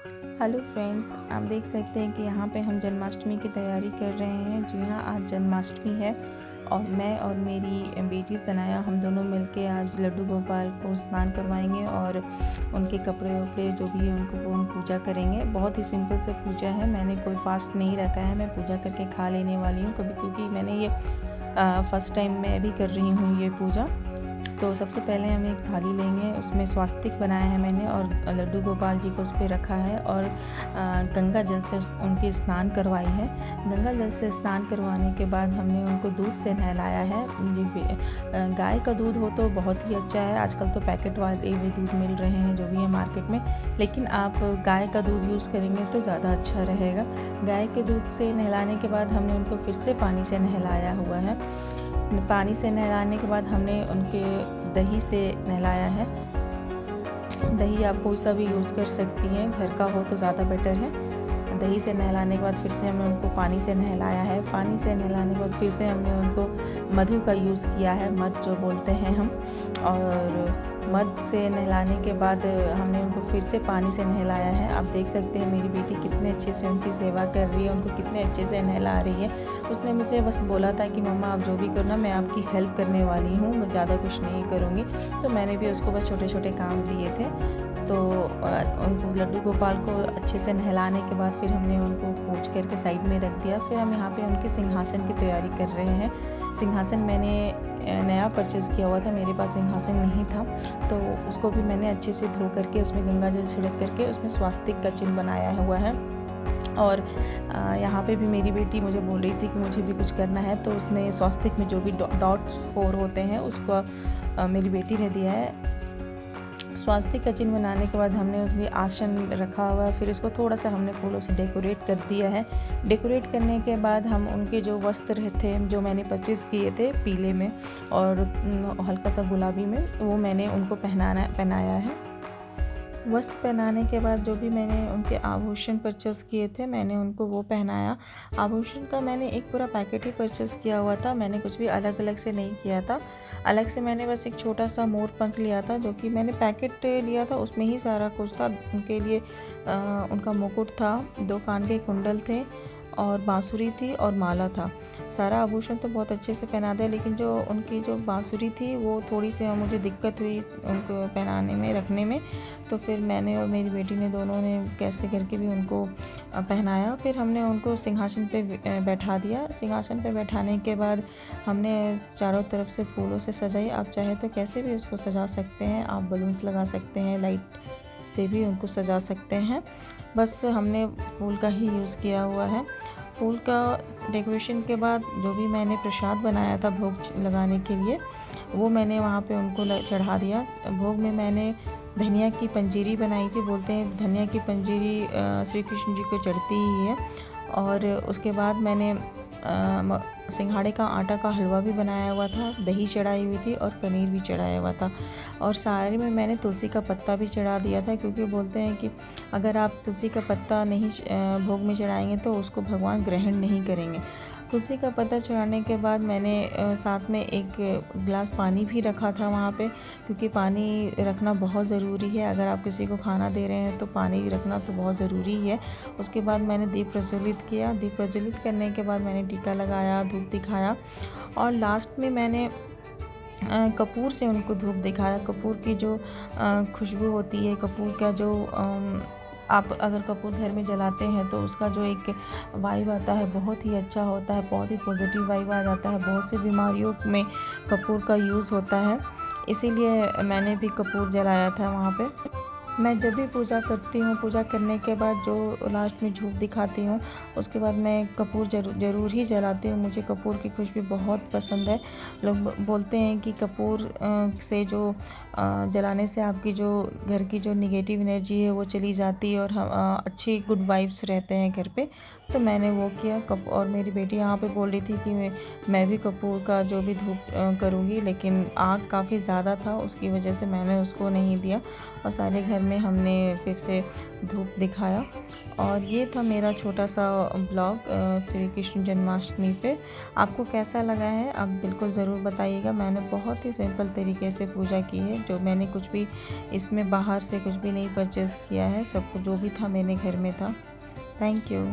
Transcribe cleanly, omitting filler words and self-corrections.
Hello friends, आप देख सकते हैं कि यहाँ पे हम जन्माष्टमी की तैयारी कर रहे हैं। जी हाँ, आज जन्माष्टमी है और मैं और मेरी बेटी सनाया हम दोनों मिलके आज लड्डू गोपाल को स्नान करवाएंगे और उनके कपड़े वपड़े जो भी है उनको वो हम पूजा करेंगे। बहुत ही सिंपल सा पूजा है। मैंने कोई फास्ट नहीं रखा है, मैं पूजा करके खा लेने वाली हूँ कभी, क्योंकि मैंने ये फर्स्ट टाइम मैं भी कर रही हूँ ये पूजा। तो सबसे पहले हम एक थाली लेंगे, उसमें स्वास्तिक बनाया है मैंने और लड्डू गोपाल जी को उस पर रखा है और गंगा जल से उनकी स्नान करवाई है। गंगा जल से स्नान करवाने के बाद हमने उनको दूध से नहलाया है। ये गाय का दूध हो तो बहुत ही अच्छा है। आजकल तो पैकेट वाले भी दूध मिल रहे हैं जो भी है मार्केट में, लेकिन आप गाय का दूध यूज़ करेंगे तो ज़्यादा अच्छा रहेगा। गाय के दूध से नहलाने के बाद हमने उनको फिर से पानी से नहलाया हुआ है। पानी से नहलाने के बाद हमने उनके दही से नहलाया है। दही आप कोई सा भी यूज़ कर सकती हैं, घर का हो तो ज़्यादा बेटर है। दही से नहलाने के बाद फिर से हमने उनको पानी से नहलाया है। पानी से नहलाने के बाद फिर से हमने उनको मधु का यूज़ किया है, मध जो बोलते हैं हम। और मध से नहलाने के बाद हमने उनको फिर से पानी से नहलाया है। आप देख सकते हैं मेरी बेटी कितने अच्छे से उनकी सेवा कर रही है, उनको कितने अच्छे से नहला रही है। उसने मुझे बस बोला था कि मम्मा आप जो भी करना, मैं आपकी हेल्प करने वाली हूँ, मैं ज़्यादा कुछ नहीं करूँगी। तो मैंने भी उसको बस छोटे छोटे काम दिए थे। तो उनको लड्डू गोपाल को अच्छे से नहलाने के बाद फिर हमने उनको पोंछ करके साइड में रख दिया। फिर हम यहाँ पे उनके सिंहासन की तैयारी कर रहे हैं। सिंहासन मैंने नया परचेज़ किया हुआ था, मेरे पास सिंहासन नहीं था, तो उसको भी मैंने अच्छे से धो करके उसमें गंगा जल छिड़क करके उसमें स्वास्तिक का चिन्ह बनाया हुआ है। और यहाँ पे भी मेरी बेटी मुझे बोल रही थी कि मुझे भी कुछ करना है, तो उसने स्वास्तिक में जो भी डॉट्स 4 होते हैं उसको मेरी बेटी ने दिया है। स्वास्तिक का चिन्ह बनाने के बाद हमने उसमें आसन रखा हुआ है। फिर उसको थोड़ा सा हमने फूलों से डेकोरेट कर दिया है। डेकोरेट करने के बाद हम उनके जो वस्त्र थे जो मैंने परचेज़ किए थे पीले में और हल्का सा गुलाबी में, वो मैंने उनको पहनाया है। वस्त्र पहनाने के बाद जो भी मैंने उनके आभूषण परचेज़ किए थे मैंने उनको वो पहनाया। आभूषण का मैंने एक पूरा पैकेट ही परचेज़ किया हुआ था, मैंने कुछ भी अलग अलग से नहीं किया था। अलग से मैंने बस एक छोटा सा मोर पंख लिया था, जो कि मैंने पैकेट लिया था, उसमें ही सारा कुछ था। उनके लिए उनका मुकुट था, 2 कान के कुंडल थे और बांसुरी थी और माला था। सारा आभूषण तो बहुत अच्छे से पहना दिया, लेकिन जो उनकी जो बांसुरी थी वो थोड़ी सी मुझे दिक्कत हुई उनको पहनाने में, रखने में। तो फिर मैंने और मेरी बेटी ने दोनों ने कैसे करके भी उनको पहनाया। फिर हमने उनको सिंहासन पे बैठा दिया। सिंहासन पे बैठाने के बाद हमने चारों तरफ से फूलों से सजाई। आप चाहे तो कैसे भी उसको सजा सकते हैं, आप बलून्स लगा सकते हैं, लाइट से भी उनको सजा सकते हैं। बस हमने फूल का ही यूज़ किया हुआ है। फूल का डेकोरेशन के बाद जो भी मैंने प्रसाद बनाया था भोग लगाने के लिए, वो मैंने वहाँ पे उनको चढ़ा दिया। भोग में मैंने धनिया की पंजीरी बनाई थी। बोलते हैं धनिया की पंजीरी श्री कृष्ण जी को चढ़ती ही है। और उसके बाद मैंने सिंघाड़े का आटा का हलवा भी बनाया हुआ था, दही चढ़ाई हुई थी और पनीर भी चढ़ाया हुआ था। और सारे में मैंने तुलसी का पत्ता भी चढ़ा दिया था, क्योंकि बोलते हैं कि अगर आप तुलसी का पत्ता नहीं भोग में चढ़ाएंगे तो उसको भगवान ग्रहण नहीं करेंगे। तुलसी का पत्ता चढ़ाने के बाद मैंने साथ में एक गिलास पानी भी रखा था वहाँ पे, क्योंकि पानी रखना बहुत ज़रूरी है। अगर आप किसी को खाना दे रहे हैं तो पानी रखना तो बहुत ज़रूरी है। उसके बाद मैंने दीप प्रज्वलित किया। दीप प्रज्वलित करने के बाद मैंने टीका लगाया, धूप दिखाया और लास्ट में मैंने कपूर से उनको धूप दिखाया। कपूर की जो खुशबू होती है, कपूर का जो आप अगर कपूर घर में जलाते हैं तो उसका जो एक वाइब आता है बहुत ही अच्छा होता है, बहुत ही पॉजिटिव वाइब आ जाता है। बहुत सी बीमारियों में कपूर का यूज़ होता है, इसीलिए मैंने भी कपूर जलाया था वहाँ पे। मैं जब भी पूजा करती हूँ, पूजा करने के बाद जो लास्ट में धूप दिखाती हूँ, उसके बाद मैं कपूर ज़रूर ही जलाती हूँ। मुझे कपूर की खुशबू बहुत पसंद है। लोग बोलते हैं कि कपूर से जो जलाने से आपकी जो घर की जो नेगेटिव एनर्जी है वो चली जाती है और अच्छी गुड वाइब्स रहते हैं घर पे। तो मैंने वो किया। और मेरी बेटी यहाँ पे बोल रही थी कि मैं भी कपूर का जो भी धूप करूँगी, लेकिन आग काफ़ी ज़्यादा था, उसकी वजह से मैंने उसको नहीं दिया और सारे घर में हमने फिर से धूप दिखाया। और ये था मेरा छोटा सा ब्लॉग श्री कृष्ण जन्माष्टमी पे। आपको कैसा लगा है आप बिल्कुल ज़रूर बताइएगा। मैंने बहुत ही सिंपल तरीके से पूजा की है, जो मैंने कुछ भी इसमें बाहर से कुछ भी नहीं परचेज़ किया है, सब कुछ जो भी था मेरे घर में था। Thank you.